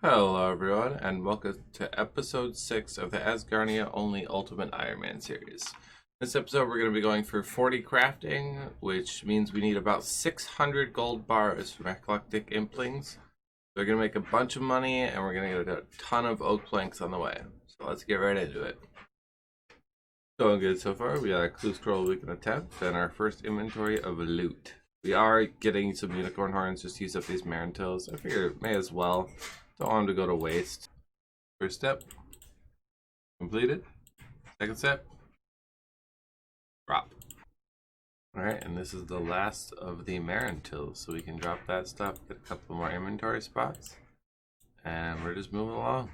Hello everyone, and welcome to episode 6 of the Asgarnia Only Ultimate Iron Man series. This episode we're going to be going for 40 crafting, which means we need about 600 gold bars from eclectic implings. We're going to make a bunch of money, and we're going to get a ton of oak planks on the way. So let's get right into it. Going good so far. We got a clue scroll we can attempt, and our first inventory of loot. We are getting some unicorn horns, just use up these Marantils. I figure may as well. Don't want them to go to waste. First step, completed. Second step, drop. Alright, and this is the last of the Marantils, so we can drop that stuff, get a couple more inventory spots, and we're just moving along.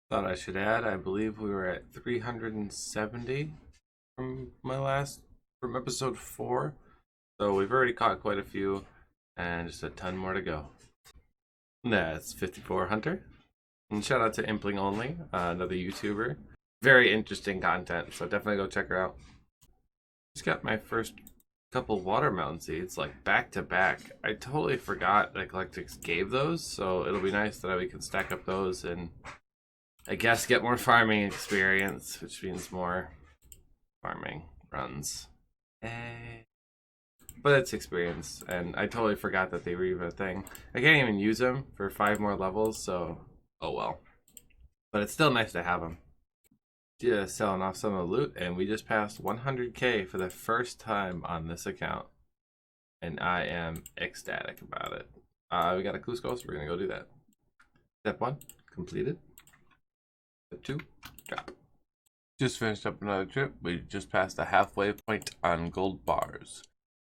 Thought I should add, I believe we were at 370 from episode 4, so we've already caught quite a few, and just a ton more to go. That's 54 Hunter. And shout out to Impling Only, another YouTuber. Very interesting content, so definitely go check her out. Just got my first couple watermelon seeds, like back to back. I totally forgot Eclectics gave those, so it'll be nice that we can stack up those and I guess get more farming experience, which means more farming runs. But it's experience, and I totally forgot that they were even a thing. I can't even use them for 5 more levels, so oh well. But it's still nice to have them. Just selling off some of the loot, and we just passed 100k for the first time on this account. And I am ecstatic about it. We got a clue scroll, so we're going to go do that. Step 1, completed. Step 2, drop. Just finished up another trip. We just passed the halfway point on gold bars.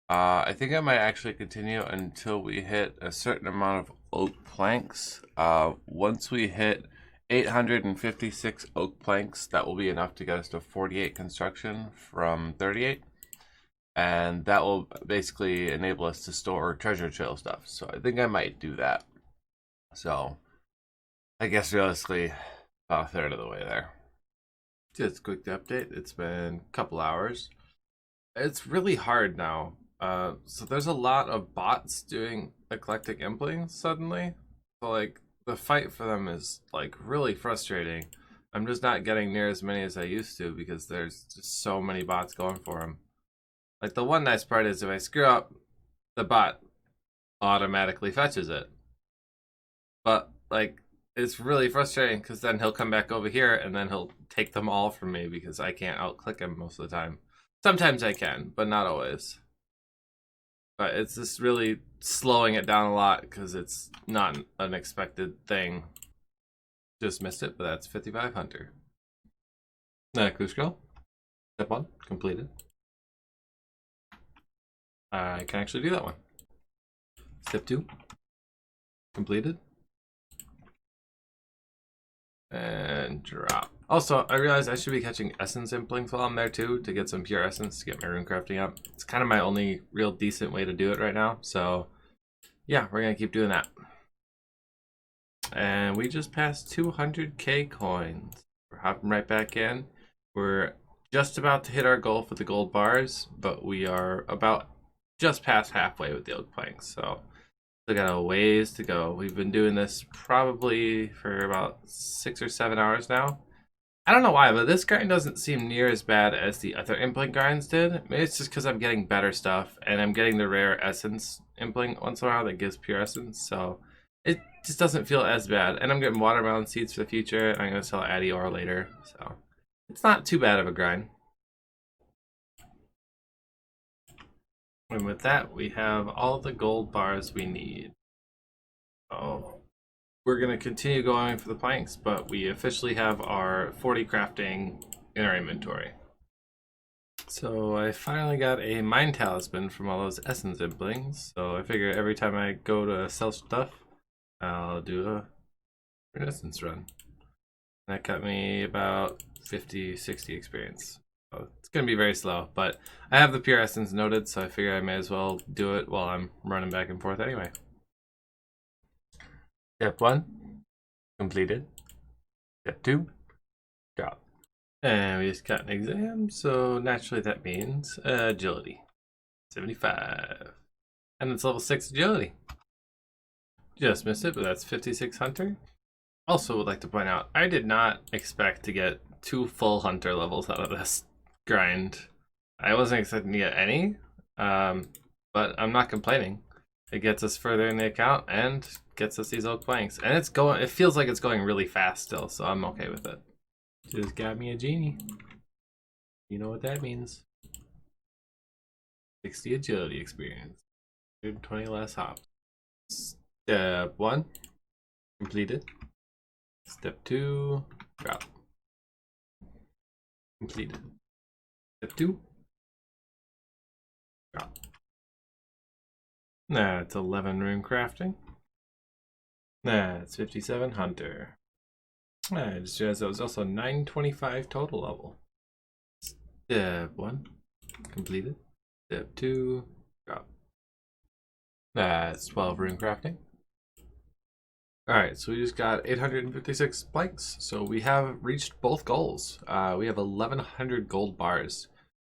I think I might actually continue until we hit a certain amount of oak planks. Once we hit 856 oak planks, that will be enough to get us to 48 construction from 38. And that will basically enable us to store treasure trail stuff. So I think I might do that. So I guess realistically, about a third of the way there. Just a quick update. It's been a couple hours. It's really hard now. So there's a lot of bots doing eclectic implings suddenly. So like the fight for them is like really frustrating. I'm just not getting near as many as I used to because there's just so many bots going for them. Like the one nice part is if I screw up, the bot automatically fetches it. But like it's really frustrating because then he'll come back over here and then he'll take them all from me because I can't outclick him most of the time. Sometimes I can, but not always. But it's just really slowing it down a lot because it's not an unexpected thing. Just missed it, but that's 55 Hunter. Clue scroll. Step 1, completed. I can actually do that one. Step 2, completed. And drop. Also, I realized I should be catching essence implings while I'm there too to get some pure essence to get my rune crafting up. It's kind of my only real decent way to do it right now. So yeah, we're gonna keep doing that. And we just passed 200k coins. We're hopping right back in. We're just about to hit our goal for the gold bars, but we are about just past halfway with the oak planks. So still got a ways to go. We've been doing this probably for about 6 or 7 hours now. I don't know why, but this grind doesn't seem near as bad as the other impling grinds did. Maybe it's just because I'm getting better stuff, and I'm getting the rare essence impling once in a while that gives pure essence, so it just doesn't feel as bad. And I'm getting watermelon seeds for the future, and I'm going to sell Addy ore later, so it's not too bad of a grind. And with that, we have all the gold bars we need. Oh. We're going to continue going for the planks, but we officially have our 40 crafting in our inventory. So I finally got a mind talisman from all those essence implings. So I figure every time I go to sell stuff, I'll do a essence run. That got me about 50-60 experience. So it's going to be very slow, but I have the pure essence noted, so I figure I may as well do it while I'm running back and forth anyway. Step 1, completed. Step 2, drop. And we just got an exam, so naturally that means agility. 75. And it's level 6 agility. Just missed it, but that's 56 Hunter. Also would like to point out, I did not expect to get 2 full Hunter levels out of this grind. I wasn't expecting to get any, but I'm not complaining. It gets us further in the account and gets us these oak planks. And it's going, it feels like it's going really fast still, so I'm okay with it. Just got me a genie. You know what that means. 60 agility experience. 120 less hops. Step 1, completed. Step 2, drop. Completed. Step 2, drop. That's 11 rune crafting. That's 57 hunter. I just realized that was also 925 total level. Step 1, completed. Step 2, drop. That's 12 rune crafting. Alright, so we just got 856 planks. So we have reached both goals. We have 1100 gold bars.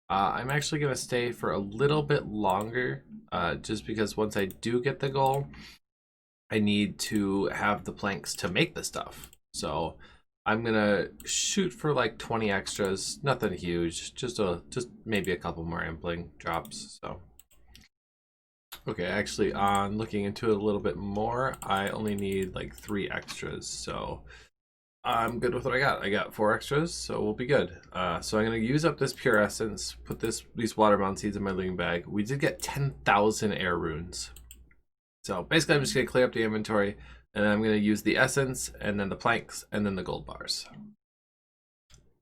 I'm actually going to stay for a little bit longer, just because once I do get the goal, I need to have the planks to make the stuff. So I'm going to shoot for like 20 extras, nothing huge, just maybe a couple more impling drops. So okay, actually on looking into it a little bit more, I only need like 3 extras, so I'm good with what I got. I got 4 extras, so we'll be good. So I'm going to use up this pure essence, put these watermelon seeds in my looting bag. We did get 10,000 air runes. So basically I'm just going to clear up the inventory, and then I'm going to use the essence, and then the planks, and then the gold bars.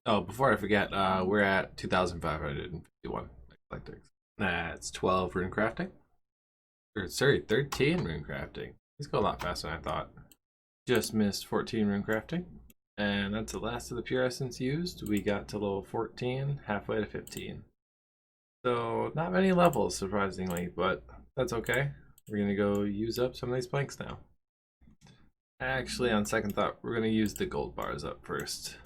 Oh, before I forget, we're at 2,551 eclectics. That's 12 rune crafting. Or, sorry, 13 rune crafting. These go a lot faster than I thought. Just missed 14 rune crafting. And that's the last of the pure essence used. We got to level 14, halfway to 15. So not many levels, surprisingly, but that's okay. We're gonna go use up some of these planks now. Actually, on second thought, we're gonna use the gold bars up first.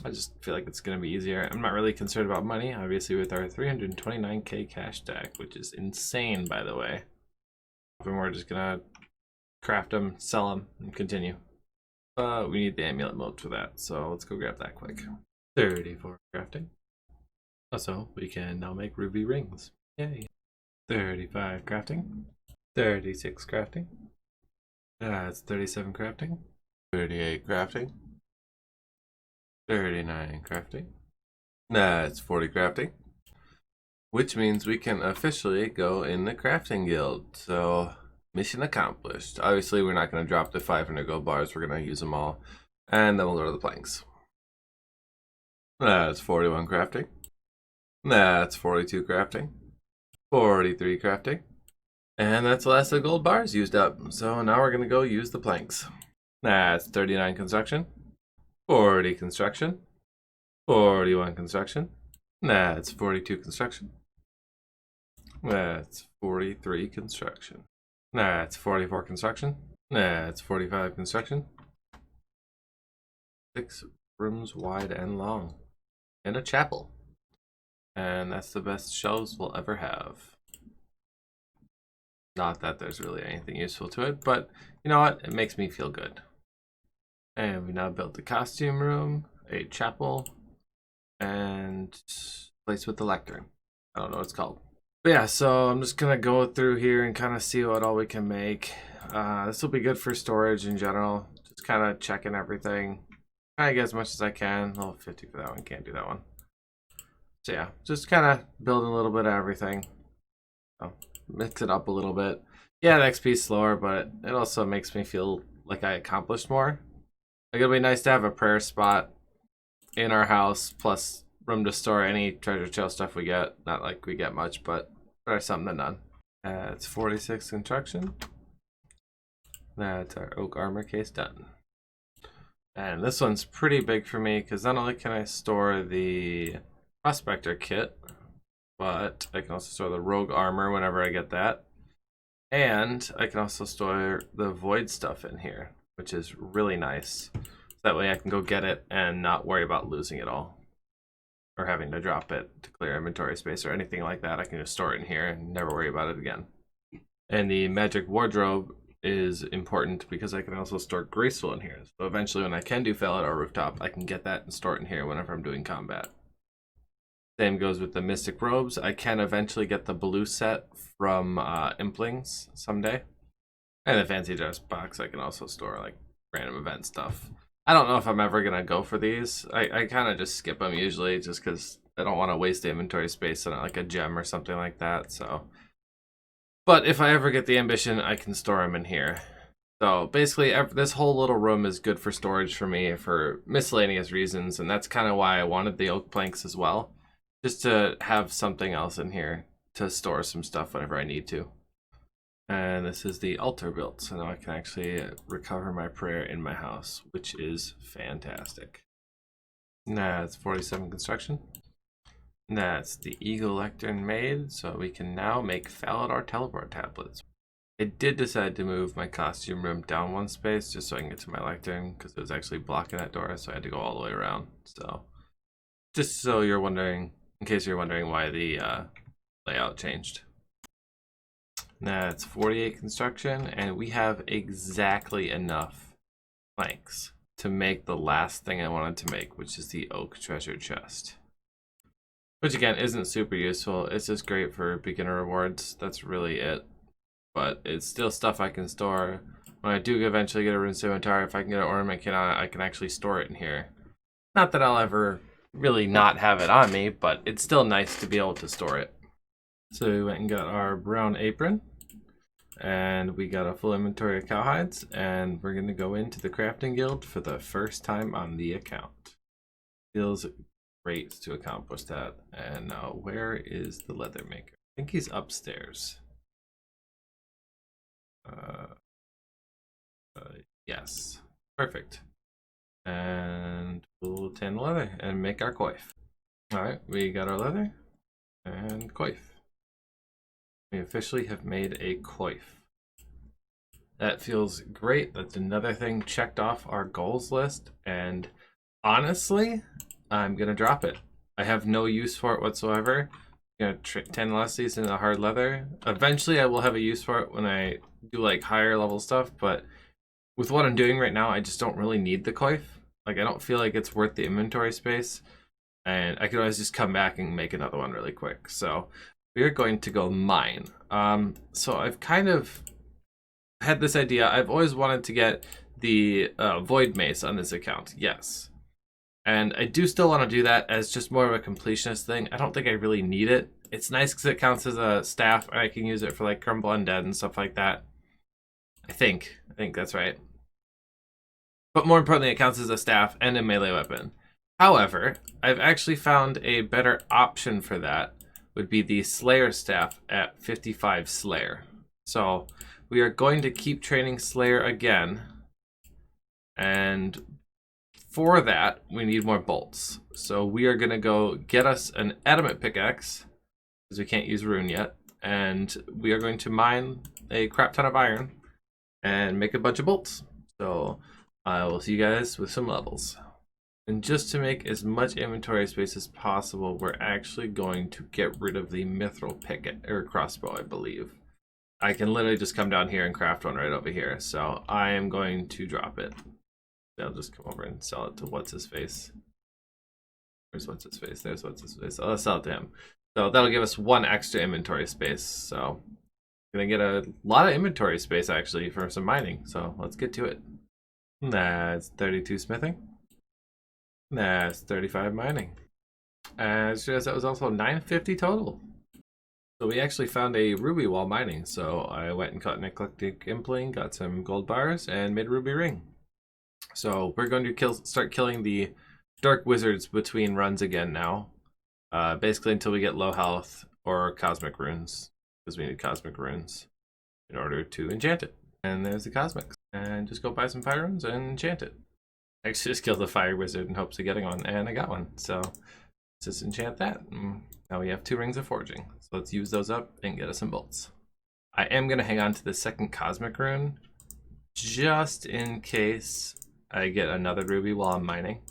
I just feel like it's gonna be easier. I'm not really concerned about money, obviously, with our 329k cash stack, which is insane, by the way. And we're just gonna craft them, sell them, and continue. But we need the amulet mode for that, so let's go grab that quick. 34 crafting. Also, we can now make ruby rings. Yay. 35 crafting. 36 crafting. That's 37 crafting. 38 crafting. 39 crafting. That's 40 crafting. Which means we can officially go in the crafting guild. So, mission accomplished. Obviously, we're not going to drop the 500 gold bars. We're going to use them all. And then we'll go to the planks. That's 41 crafting. That's 42 crafting. 43 crafting. And that's the last of the gold bars used up. So now we're going to go use the planks. That's 39 construction. 40 construction. 41 construction. That's 42 construction. That's 43 construction. That's 44 construction. That's 45 construction. 6 rooms wide and long. And a chapel. And that's the best shelves we'll ever have. Not that there's really anything useful to it, but you know what? It makes me feel good. And we now built the costume room, a chapel, and place with the lectern. I don't know what it's called. But yeah, so I'm just going to go through here and kind of see what all we can make. This will be good for storage in general. Just kind of checking everything. Try to get as much as I can. Level 50 for that one. Can't do that one. So yeah, just kind of building a little bit of everything. So mix it up a little bit. Yeah, the XP is slower, but it also makes me feel like I accomplished more. Like, it'll be nice to have a prayer spot in our house, plus room to store any treasure chest stuff we get. Not like we get much, but better something than none. It's 46 construction. That's our oak armor case done. And this one's pretty big for me, because not only can I store the prospector kit, but I can also store the rogue armor whenever I get that. And I can also store the void stuff in here, which is really nice. That way I can go get it and not worry about losing it all. Or having to drop it to clear inventory space or anything like that. I can just store it in here and never worry about it again. And the magic wardrobe is important because I can also store graceful in here. So eventually when I can do Faladar Rooftop, I can get that and store it in here whenever I'm doing combat. Same goes with the mystic robes. I can eventually get the blue set from implings someday. And the fancy dress box, I can also store like random event stuff. I don't know if I'm ever gonna go for these. I kind of just skip them usually just because I don't want to waste the inventory space on like a gem or something like that. So, but if I ever get the ambition, I can store them in here. So basically, this whole little room is good for storage for me for miscellaneous reasons, and that's kind of why I wanted the oak planks as well, just to have something else in here to store some stuff whenever I need to. And this is the altar built, so now I can actually recover my prayer in my house, which is fantastic. That's 47 construction. That's the eagle lectern made, so we can now make Faladar teleport tablets. I did decide to move my costume room down one space just so I can get to my lectern because it was actually blocking that door, so I had to go all the way around. So, just so you're wondering, in case you're wondering why the layout changed. That's 48 construction, and we have exactly enough planks to make the last thing I wanted to make, which is the oak treasure chest. Which again isn't super useful, it's just great for beginner rewards, that's really it. But it's still stuff I can store. When I do eventually get a rune scimitar, if I can get an ornament kit on it, I can actually store it in here. Not that I'll ever really not have it on me, but it's still nice to be able to store it. So we went and got our brown apron, and we got a full inventory of cowhides, and we're gonna go into the crafting guild for the first time on the account. Feels great to accomplish that. And now where is the leather maker? I think he's upstairs. Yes, perfect. And we'll tan the leather and make our coif. All right, we got our leather and coif. We officially have made a coif. That feels great. That's another thing checked off our goals list. And honestly, I'm gonna drop it. I have no use for it whatsoever. I'm gonna tan less these into the hard leather. Eventually, I will have a use for it when I do like higher level stuff. But with what I'm doing right now, I just don't really need the coif. Like I don't feel like it's worth the inventory space, and I could always just come back and make another one really quick. So we're going to go mine. So I've kind of had this idea. I've always wanted to get the void mace on this account. Yes. And I do still want to do that as just more of a completionist thing. I don't think I really need it. It's nice because it counts as a staff, and I can use it for like crumble undead and stuff like that. I think that's right. But more importantly, it counts as a staff and a melee weapon. However, I've actually found a better option for that. Would be the Slayer staff at 55 Slayer. So we are going to keep training Slayer again, and for that, we need more bolts. So we are going to go get us an adamant pickaxe, because we can't use rune yet. And we are going to mine a crap ton of iron and make a bunch of bolts. So I will see you guys with some levels. And just to make as much inventory space as possible, we're actually going to get rid of the mithril picket or crossbow, I believe. I can literally just come down here and craft one right over here. So I am going to drop it. I'll just come over and sell it to what's his face. Where's what's his face? There's what's his face. I'll sell it to him. So that'll give us one extra inventory space. So I'm gonna get a lot of inventory space actually for some mining. So let's get to it. That's 32 smithing. That's 35 mining. As sure as that was also 950 total. So we actually found a ruby while mining. So I went and caught an eclectic impling, got some gold bars, and made a ruby ring. So we're going to start killing the dark wizards between runs again now. Basically until we get low health or cosmic runes, because we need cosmic runes in order to enchant it. And there's the cosmics. And just go buy some fire runes and enchant it. I actually just killed the fire wizard in hopes of getting one, and I got one. So let's just enchant that. Now we have 2 rings of forging. So let's use those up and get us some bolts. I am going to hang on to the second cosmic rune just in case I get another ruby while I'm mining.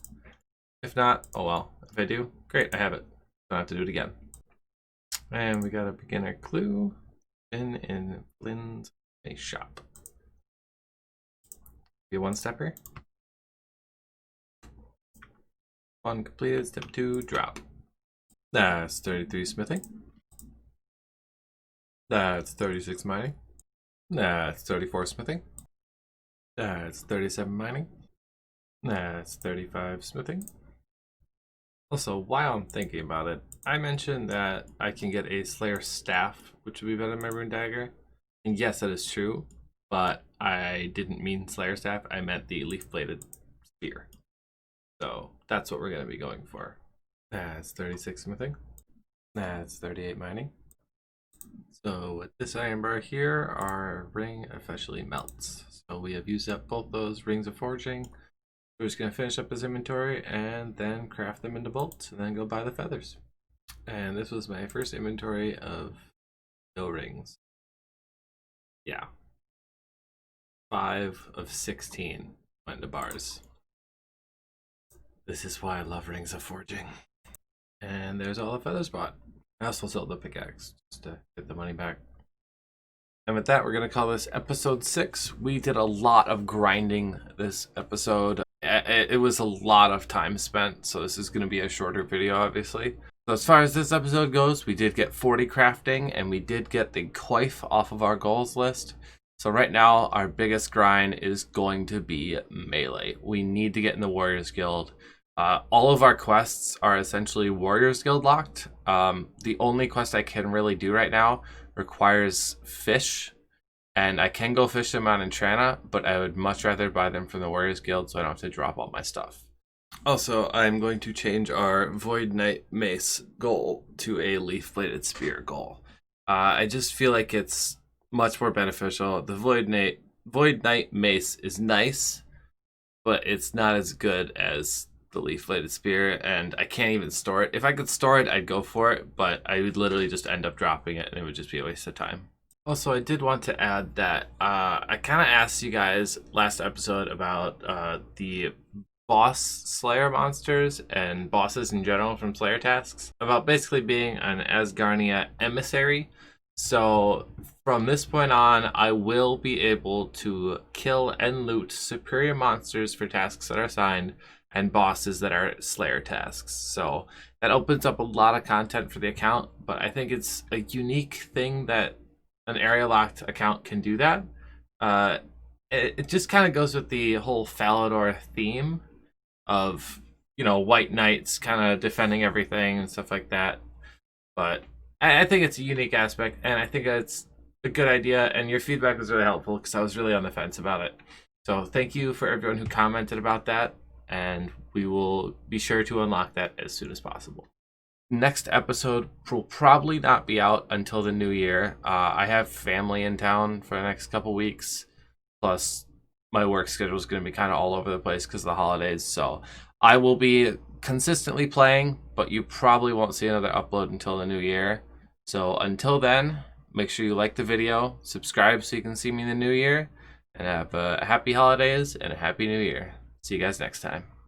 If not, oh well. If I do, great, I have it. Don't have to do it again. And we got a beginner clue. in Lynn's shop. Be a one-stepper. 1 completed. Step 2, drop. That's 33 smithing. That's 36 mining. That's 34 smithing. That's 37 mining. That's 35 smithing. Also, while I'm thinking about it, I mentioned that I can get a Slayer staff, which would be better than my rune dagger. And yes, that is true, but I didn't mean Slayer staff, I meant the leaf-bladed spear. So that's what we're going to be going for. That's 36 smithing. That's 38 mining. So with this iron bar here, our ring officially melts. So we have used up both those rings of forging. We're just going to finish up his inventory and then craft them into bolts and then go buy the feathers. And this was my first inventory of no rings. Yeah. 5 of 16 went to bars. This is why I love rings of forging. And there's all the feathers bought. I also sold the pickaxe just to get the money back. And with that, we're going to call this episode 6. We did a lot of grinding this episode. It was a lot of time spent, so this is going to be a shorter video, obviously. So as far as this episode goes, we did get 40 crafting, and we did get the coif off of our goals list. So right now, our biggest grind is going to be melee. We need to get in the Warriors Guild. All of our quests are essentially Warriors Guild locked. The only quest I can really do right now requires fish, and I can go fish them on Entrana, but I would much rather buy them from the Warriors Guild so I don't have to drop all my stuff. Also, I'm going to change our Void Knight Mace goal to a Leaf-Bladed Spear goal. I just feel like it's much more beneficial. The Void Knight Mace is nice, but it's not as good as the Leaf-Bladed Spear, and I can't even store it. If I could store it, I'd go for it, but I would literally just end up dropping it, and it would just be a waste of time. Also, I did want to add that I kind of asked you guys last episode about the boss Slayer monsters and bosses in general from Slayer tasks, about basically being an Asgarnia emissary. So from this point on, I will be able to kill and loot superior monsters for tasks that are assigned and bosses that are Slayer tasks. So that opens up a lot of content for the account, but I think it's a unique thing that an area locked account can do that. It just kind of goes with the whole Falador theme of, you know, white knights kind of defending everything and stuff like that. But I think it's a unique aspect, and I think it's a good idea, and your feedback was really helpful because I was really on the fence about it. So thank you for everyone who commented about that, and we will be sure to unlock that as soon as possible. Next episode will probably not be out until the new year. I have family in town for the next couple weeks, plus my work schedule is going to be kind of all over the place because of the holidays, so I will be consistently playing, but you probably won't see another upload until the new year. So until then, make sure you like the video, subscribe so you can see me in the new year, and have happy holidays and a happy new year. See you guys next time.